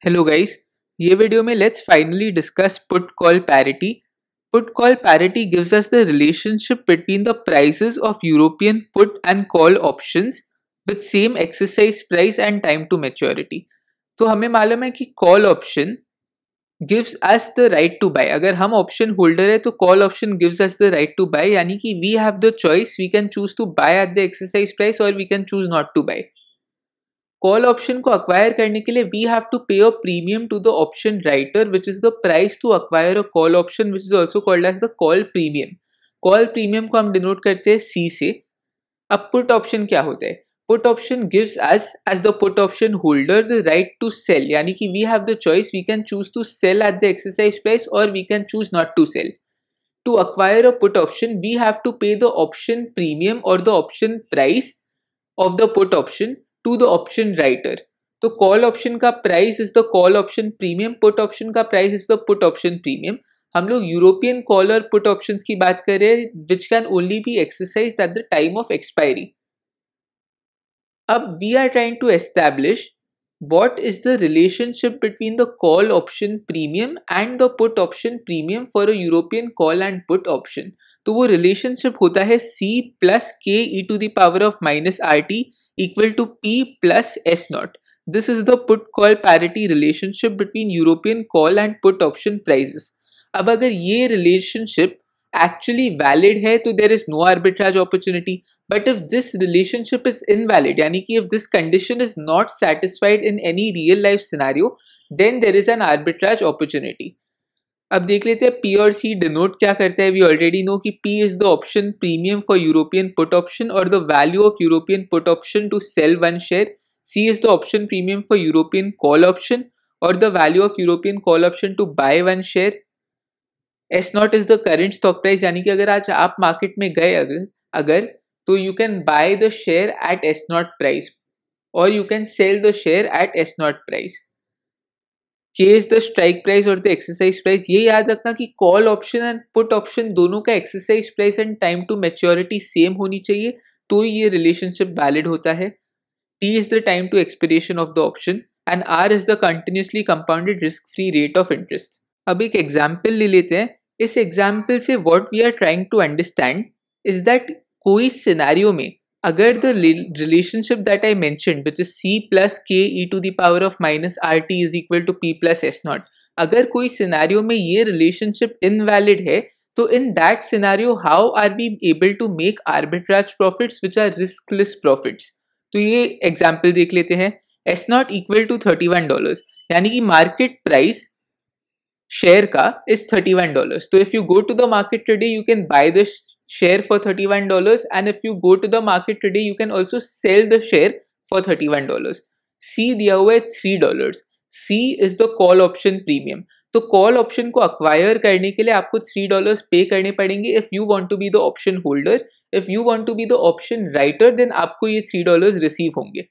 Hello guys, ये video में let's finally discuss put call parity. Put call parity gives us the relationship between the prices of European put and call options with same exercise price and time to maturity. तो हमें मालूम है कि call option gives us the right to buy. अगर हम option holder है तो call option gives us the right to buy, यानी कि we have the choice, we can choose to buy at the exercise price or we can choose not to buy. Call option को acquire करने के लिए we have to pay a premium to the option writer which is the price to acquire a call option which is also called as the call premium. Call premium को हम denote करते हैं सी से. अब put option क्या होता है? Put option gives us as the put option holder the right to sell, यानी कि we have the choice, we can choose to sell at the exercise price और we can choose not to sell. To acquire a put option, we have to pay the option premium or the option price of the put option to the option writer. तो call option का price is the call option premium, put option का price is the put option premium. हम लोग European call और put options की बात कर रहे हैं which can only be exercised at the time of expiry. अब we are trying to establish what is the relationship between the call option premium and the put option premium for a European call and put option. तो वो relationship होता है C plus K e to the power of minus RT equal to P plus S naught. This is the put call parity relationship between European call and put option prices. अब अगर ये relationship actually valid है तो there is no arbitrage opportunity. But if this relationship is invalid, यानी कि if this condition is not satisfied in any real life scenario, then there is an arbitrage opportunity. अब देख लेते हैं P और C denote क्या करता है. We already know कि P is the option premium for European put option or the value of European put option to sell one share. C is the option premium for European call option or the value of European call option to buy one share. S naught is the current stock price, यानी कि अगर आज आप market में गए अगर तो you can buy the share at S naught price और you can sell the share at S naught price. K is the strike price और the exercise price. ये याद रखना कि call option and put option दोनों का exercise price and time to maturity same होनी चाहिए तो ये रिलेशनशिप वैलिड होता है. T is the time to expiration of the option and R is the continuously compounded risk free rate of interest. अब एक एग्जाम्पल ले लेते हैं. इस एग्जाम्पल से what we are trying to understand is that कोई सिनेरियो में अगर the relationship that I mentioned which is C plus K e to the power of minus RT is equal to P plus S naught, अगर कोई scenario में ये relationship invalid है तो in that scenario how are we able to make arbitrage profits which are riskless profits. तो ये example देख लेते हैं. S naught इक्वल टू $31, यानी कि मार्केट प्राइस शेयर का इज $31. तो if you go to the market today you can buy the share for $31 and if you go to the market today you can also sell the share for $31. C दिया हुआ है $3. C is the call option premium. तो call option को acquire करने के लिए आपको $3 pay करने पड़ेंगे if you want to be the option holder. If you want to be the option writer then आपको ये $3 रिसीव होंगे.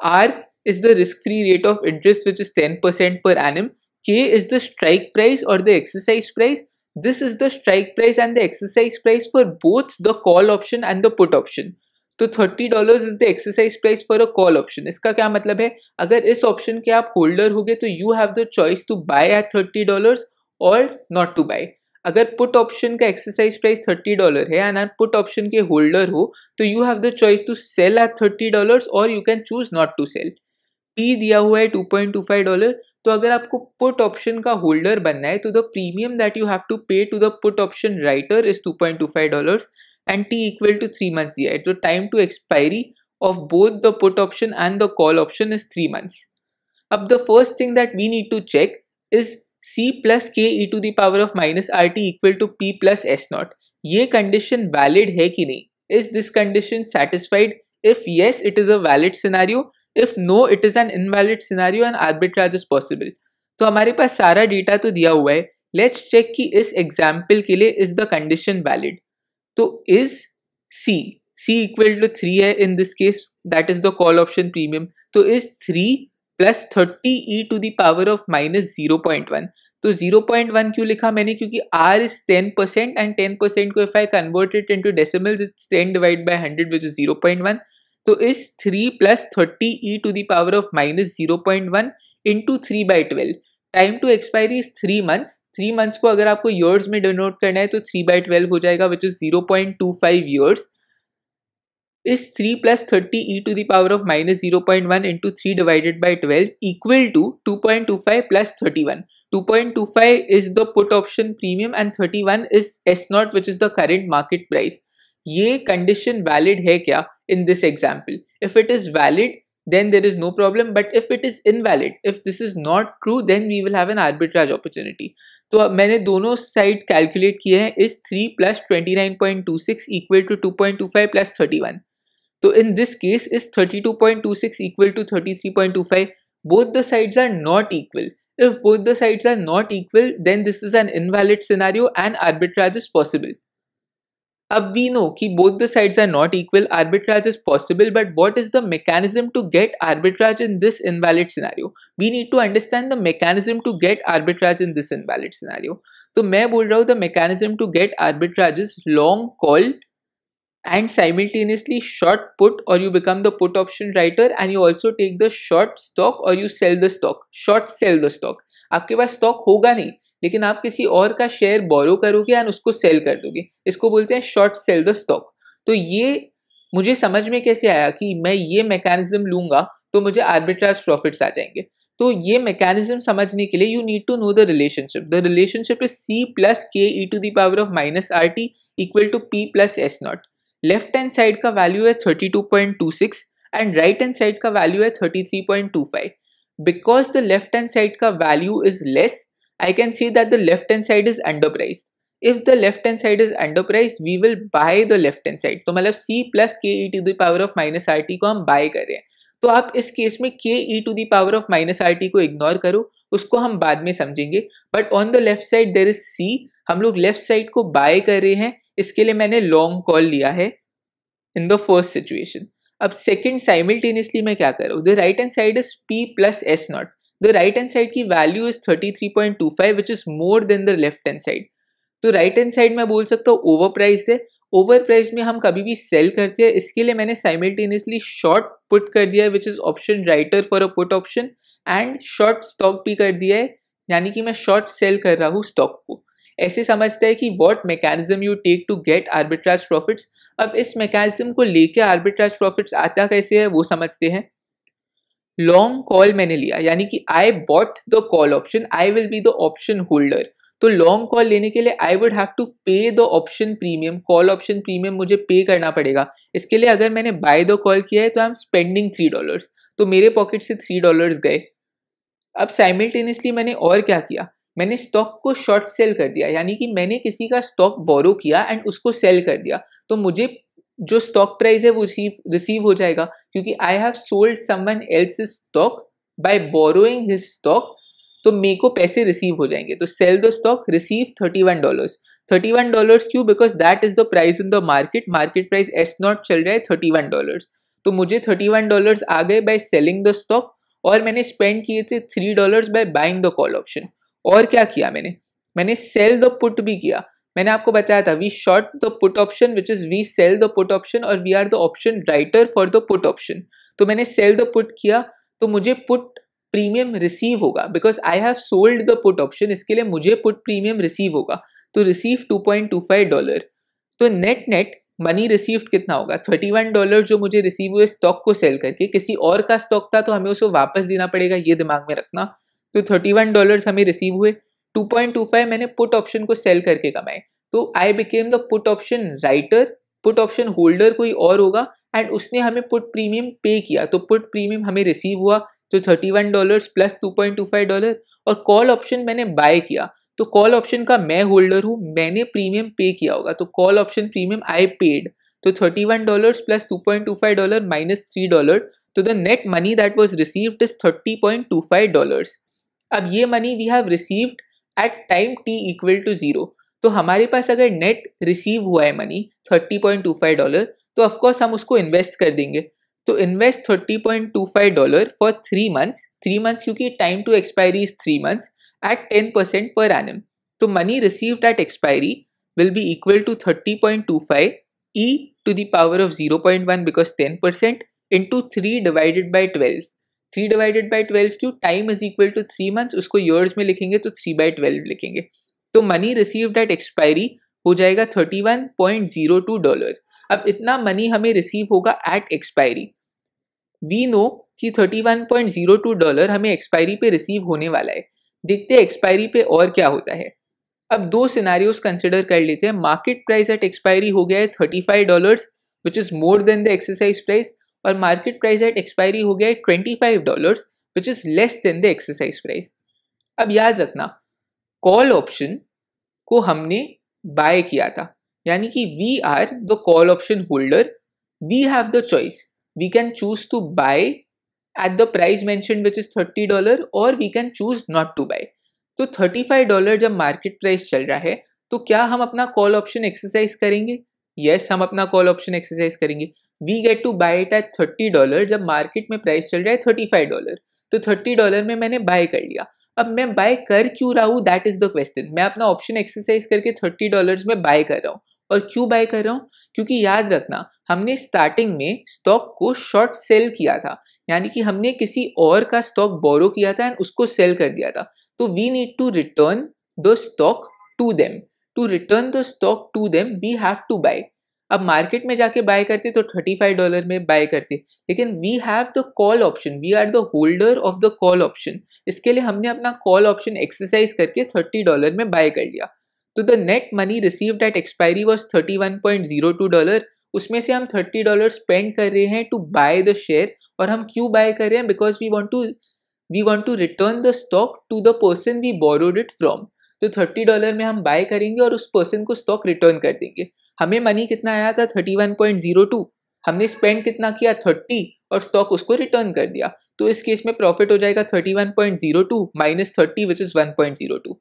R is the risk free rate of interest which is 10% per annum. K is the strike price or the exercise price. This is the strike price and the exercise price for both the call option and the put option. तो $30 is the exercise price for a call option. इसका क्या मतलब है? अगर इस option के आप holder होगे तो you have the choice to buy at $30 or not to buy. अगर पुट ऑप्शन का एक्सरसाइज प्राइस $30 है एंड आप पुट ऑप्शन के होल्डर हो तो you have the choice to sell at $30 or you can choose not to sell. P दिया हुआ है $2.25. तो अगर आपको पुट ऑप्शन का होल्डर बनना है तो the premium that you have to pay to the put option writer is $2.25 and T equal to 3 months दिया है. तो time to expiry of both the put option and the call option is 3 months. अब the first thing that we need to check is C plus K e to the power of minus RT equal to P plus S naught. ये condition valid है कि नहीं? Is this condition satisfied? If yes, it is a valid scenario. If no, it is an invalid scenario and arbitrage is possible. तो हमारे पास सारा data तो दिया हुआ है. लेट्स चेक कि इस एग्जाम्पल के लिए इज द कंडीशन वैलिड. तो इज C इक्वल टू 3 है in this case, that is the call option premium. तो is 3 plus 30 e to the power of minus 0.1. तो 0.1 क्यों लिखा मैंने? क्योंकि R is 10% एंड 10% को if I convert it into decimals it's 10 divide by 100 which is 0.1. तो इस 3 plus 30 e to the power of minus 0.1 into 3/12. Time to expiry is 3 months. 3 months को अगर आपको years में डिनोट करना है तो 3/12 हो जाएगा, which is 0.25 years. Is 3 plus 30 e to the power of minus 0.1 into 3 divided by 12 equal to 2.25 plus 31. 2.25 is the put option premium and 31 is S0, which is the current market price. ये condition valid है क्या in this example? If it is valid, then there is no problem, but if it is invalid, if this is not true, then we will have an arbitrage opportunity. तो अब मैंने दोनों side calculate किए हैं. Is 3 plus 29.26 equal to 2.25 plus 31. So in this case, is 32.26 equal to 33.25? Both the sides are not equal. If both the sides are not equal, then this is an invalid scenario and arbitrage is possible. अब we know कि both the sides are not equal, arbitrage is possible, but what is the mechanism to get arbitrage in this invalid scenario? We need to understand the mechanism to get arbitrage in this invalid scenario. तो मैं बोल रहा हूँ the mechanism to get arbitrage is long call and simultaneously short put, or you become the put option writer and you also take the short stock or you sell the stock. Short sell the stock. आपके पास stock होगा नहीं, लेकिन आप किसी और का share बोरो करोगे and उसको सेल कर दोगे. इसको बोलते हैं शॉर्ट सेल द स्टॉक. तो ये मुझे समझ में कैसे आया कि मैं ये मैकेनिज्म लूंगा तो मुझे आर्बिट्राज प्रॉफिट्स आ जाएंगे. तो ये मैकेनिज्म समझने के लिए you need to know the relationship. The relationship is C plus K e to the power of minus RT equal to P plus S0. Left hand side का वैल्यू है 32.26 and right hand side का value है 33.25. Because the left hand side का value is less, I can see that the left hand side is underpriced. If the left hand side is underpriced, we will buy the left hand side. तो मतलब C plus K e to the power of minus RT को हम bye कर रहे हैं. तो आप इस केस में K e to the power of minus RT को इग्नोर करो, उसको हम बाद में समझेंगे. But on the left side there is C. हम लोग लेफ्ट साइड को बाय कर रहे हैं, इसके लिए मैंने लॉन्ग कॉल लिया है इन द फर्स्ट सिचुएशन. अब सेकंड साइमल्टेनियसली मैं क्या कर रहा हूँ. The right hand side is P plus S0. The right hand side की value is 33.25 which is more than the left hand side. तो राइट हैंड साइड मैं बोल सकता हूँ ओवर प्राइस्ड है. ओवर प्राइस में हम कभी भी सेल करते हैं, इसके लिए मैंने साइमल्टेनियसली शॉर्ट पुट कर दिया है which is option writer for a put option, and short stock भी कर दिया है, यानी कि मैं शॉर्ट सेल कर रहा हूँ स्टॉक को. ऐसे समझते हैं कि what mechanism you take to get arbitrage profits. अब इस मैकेनिज्म को लेके आर्बिट्राज प्रॉफिट्स आता कैसे है वो समझते हैं. लॉन्ग कॉल मैंने लिया, यानी कि I bought the call option, I will be the option holder. तो लॉन्ग कॉल लेने के लिए आई वुड हैव टू पे the option premium. Call option premium मुझे पे करना पड़ेगा. इसके लिए अगर मैंने बाय द कॉल किया है तो आई एम स्पेंडिंग $3. तो मेरे पॉकेट से $3 गए. अब साइमल्टेनियसली मैंने और क्या किया, मैंने स्टॉक को शॉर्ट सेल कर दिया, यानी कि मैंने किसी का स्टॉक बोरो किया एंड उसको सेल कर दिया. तो मुझे जो स्टॉक प्राइस है वो रिसीव हो जाएगा, क्योंकि I have sold someone else's stock by borrowing his stock. तो मेरे को पैसे रिसीव हो जाएंगे. तो सेल द स्टॉक, रिसीव $31. $31 क्यों? Because that is the price in the market. Market price S0 चल रहा है $31. तो मुझे $31 आ गए बाय सेलिंग द स्टॉक, और मैंने स्पेंड किए थे $3 by buying the call option. और क्या किया मैंने सेल द पुट भी किया. मैंने आपको बताया था we short the put option which is we sell the put option, और we are the option writer for the put option. तो मैंने सेल द पुट किया, तो मुझे पुट प्रीमियम रिसीव होगा because I have sold the put option. इसके लिए मुझे पुट प्रीमियम रिसीव होगा. तो रिसीव $2.25. तो नेट नेट मनी रिसीव्ड कितना होगा? $31 जो मुझे रिसीव हुए स्टॉक को सेल करके. किसी और का स्टॉक था तो हमें उसको वापस देना पड़ेगा, ये दिमाग में रखना. तो $31 हमें रिसीव हुए. 2.25 मैंने पुट ऑप्शन को सेल करके कमाए. तो I became the put option writer. Put option holder कोई और होगा एंड उसने हमें पुट प्रीमियम पे किया, तो पुट प्रीमियम हमें रिसीव हुआ. तो $31 प्लस $2.25. और कॉल ऑप्शन मैंने बाय किया, तो कॉल ऑप्शन का मैं होल्डर हूं, मैंने प्रीमियम पे किया होगा. तो call option premium I paid. तो $31 प्लस $2.25 माइनस $3. तो the net money that was received is $30.25. अब ये money we have received at time t equal to 0. तो हमारे पास अगर नेट रिसीव हुआ है मनी $30.25, तो ऑफकोर्स हम उसको इन्वेस्ट कर देंगे. तो इन्वेस्ट $30.25 फॉर 3 months. 3 months क्योंकि time to expiry is 3 months at 10% per annum. तो money received at expiry will be equal to 30.25 e to the power of 0.1 because 10% into 3 divided by 12. 3 divided by 12 क्यों? Time is equal to 3 months, उसको years में लिखेंगे तो 3/12 लिखेंगे। तो money received at expiry हो जाएगा $31.02। अब इतना मनी हमें रिसीव होगा एट एक्सपायरी। वी नो कि $31.02 हमें एक्सपायरी पे रिसीव होने वाला है। देखते हैं एक्सपायरी पे और क्या होता है। अब दो सिनारियोज कंसिडर कर लेते हैं। मार्केट प्राइस एट एक्सपायरी हो गया है $35 विच is more than the exercise price, और मार्केट प्राइस एट एक्सपायरी हो गया है $25 which is less than the exercise price. अब याद रखना, कॉल ऑप्शन को हमने बाय किया था, यानी कि we are the call option holder, we have the choice, we can choose to buy at the price mentioned which is $30 और we can choose not to buy. तो $35 जब मार्केट प्राइस चल रहा है तो क्या हम अपना कॉल ऑप्शन एक्सरसाइज करेंगे? यस, हम अपना कॉल ऑप्शन एक्सरसाइज करेंगे। We get to buy it at $30 जब मार्केट में प्राइस चल रहा है $35। तो $30 में मैंने बाय कर लिया। अब मैं बाय कर क्यों रहा हूँ, दैट इज द क्वेश्चन। मैं अपना ऑप्शन एक्सरसाइज करके $30 में बाय कर रहा हूँ, और क्यों बाय कर रहा हूँ? क्योंकि याद रखना, हमने स्टार्टिंग में स्टॉक को शॉर्ट सेल किया था, यानी कि हमने किसी और का स्टॉक बोरो किया था एंड उसको सेल कर दिया था। तो we need to return the stock to them. To return the stock to them we have to buy. अब मार्केट में जाके बाय करते तो $35 में बाय करते, लेकिन we have the call option, we are the holder of the call option. इसके लिए हमने अपना कॉल ऑप्शन एक्सरसाइज करके $30 में बाय कर लिया। तो the net money received at expiry was $31.02। उसमें से हम $30 स्पेंड कर रहे हैं टू बाय द शेयर। और हम क्यों बाय कर रहे हैं? Because we want to return the stock to the person we borrowed it from. तो $30 में हम बाय करेंगे और उस पर्सन को स्टॉक रिटर्न कर देंगे। हमें मनी कितना आया था? 31.02। हमने स्पेंड कितना किया? 30, और स्टॉक उसको रिटर्न कर दिया। तो इस केस में प्रॉफिट हो जाएगा 31.02 माइनस 30 विच इज 1.02।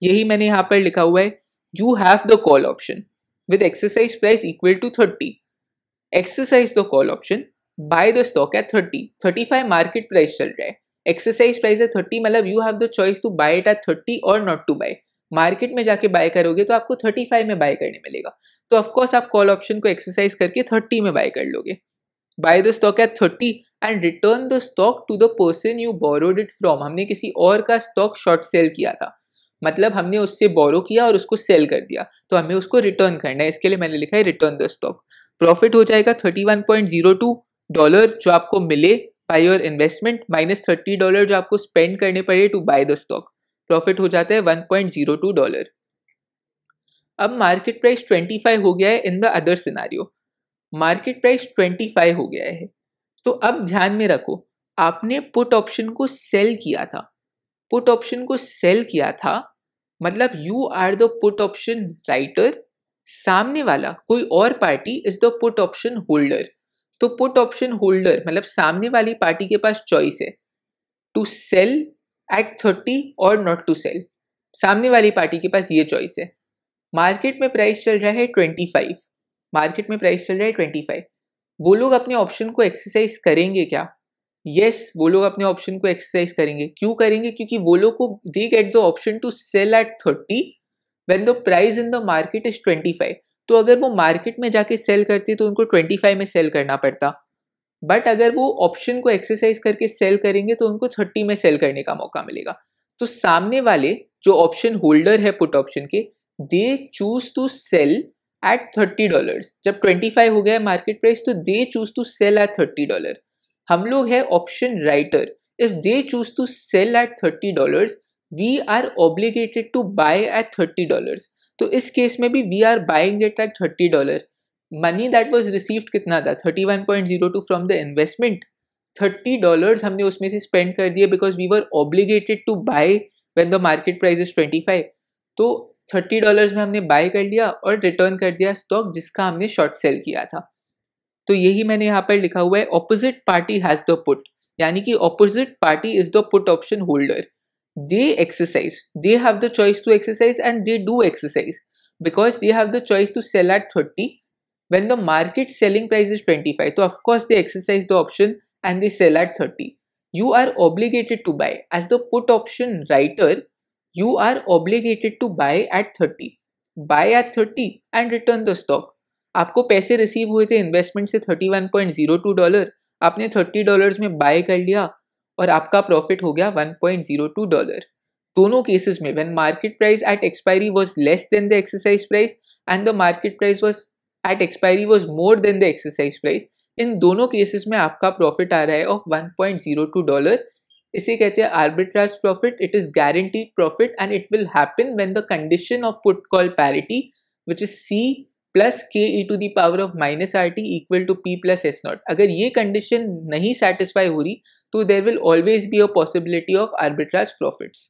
यही मैंने यहाँ पर लिखा हुआ है, you have the call option with exercise price equal to 30। Exercise the call option, buy the stock at 30। 35 market price चल रहा है, एक्सरसाइज प्राइस है 30, मतलब you have the choice to buy it at 30 और नॉट टू बाय। मार्केट में जाके bye करोगे तो आपको 35 में बाय करने मिलेगा, तो ऑफकोर्स आप कॉल ऑप्शन को एक्सरसाइज करके 30 में बाय कर लोगे। Buy the stock at 30 and return the stock to the person you borrowed it from. हमने किसी और का स्टॉक शॉर्ट सेल किया था, मतलब हमने उससे बोरो किया और उसको सेल कर दिया, तो हमें उसको रिटर्न करना है। इसके लिए मैंने लिखा है रिटर्न द स्टॉक। प्रॉफिट हो जाएगा $31.02 जो आपको मिले बाय योर इन्वेस्टमेंट, माइनस $30 जो आपको स्पेंड करने पड़े to buy the stock. Profit हो जाता है $1.02। अब मार्केट प्राइस 25 हो गया है in the other scenario. Market price 25 हो गया है, तो अब ध्यान में रखो, आपने पुट ऑप्शन को सेल किया था। पुट ऑप्शन को सेल किया था मतलब you are the put option writer, सामने वाला कोई और party is the put option holder. तो पुट ऑप्शन होल्डर मतलब सामने वाली पार्टी के पास चॉइस है टू सेल एट 30 और नॉट टू सेल। सामने वाली पार्टी के पास ये चॉइस है। मार्केट में प्राइस चल रहा है 25, मार्केट में प्राइस चल रहा है 25। वो लोग अपने ऑप्शन को एक्सरसाइज करेंगे क्या? यस, वो लोग अपने ऑप्शन को एक्सरसाइज करेंगे। क्यों करेंगे? क्योंकि वो लोग को they get the option to sell at 30 when the price in the market is 25। तो अगर वो मार्केट में जाके सेल करते तो उनको 25 में सेल करना पड़ता, बट अगर वो ऑप्शन को एक्सरसाइज करके सेल करेंगे तो उनको 30 में सेल करने का मौका मिलेगा। तो सामने वाले जो ऑप्शन होल्डर है पुट ऑप्शन के, they choose to sell at $30। जब 25 हो गया मार्केट प्राइस तो they choose to sell at $30। हम लोग है option writer, if they choose to sell at $30 we are obligated to buy at $30। तो इस केस में भी we are buying it at $30। Money that was received कितना था? 31.02 फ्रॉम द इन्वेस्टमेंट। $30 हमने उसमें से स्पेंड कर दिए because we were obligated to buy when the market price is 25। तो $30 में हमने बाय कर लिया और रिटर्न कर दिया स्टॉक जिसका हमने शॉर्ट सेल किया था। तो यही मैंने यहाँ पर लिखा हुआ है, opposite party has the put, यानी कि opposite party is the put option holder. They exercise, they have the choice to exercise and they do exercise because they have the choice to sell at 30 when the market selling price is 25. So of course they exercise the option and they sell at 30. You are obligated to buy. As the put option writer, you are obligated to buy at 30. Buy at 30 and return the stock. आपको पैसे receive हुए थे investment से $31.02, आपने $30 में buy कर लिया और आपका प्रॉफिट हो गया $1.02. दोनों केसेस में when market price at expiry was less than the exercise price and the market price was at expiry was more than the exercise price, इन दोनों केसेस में आपका प्रॉफिट आ रहा है ऑफ $1.02. इसे कहते हैं arbitrage profit. It is guaranteed profit and it will happen when the condition of put call parity which is C plus K e to the power of minus RT equal to P plus S naught. अगर ये condition नहीं satisfy हो रही तो there will always be a possibility of arbitrage profits.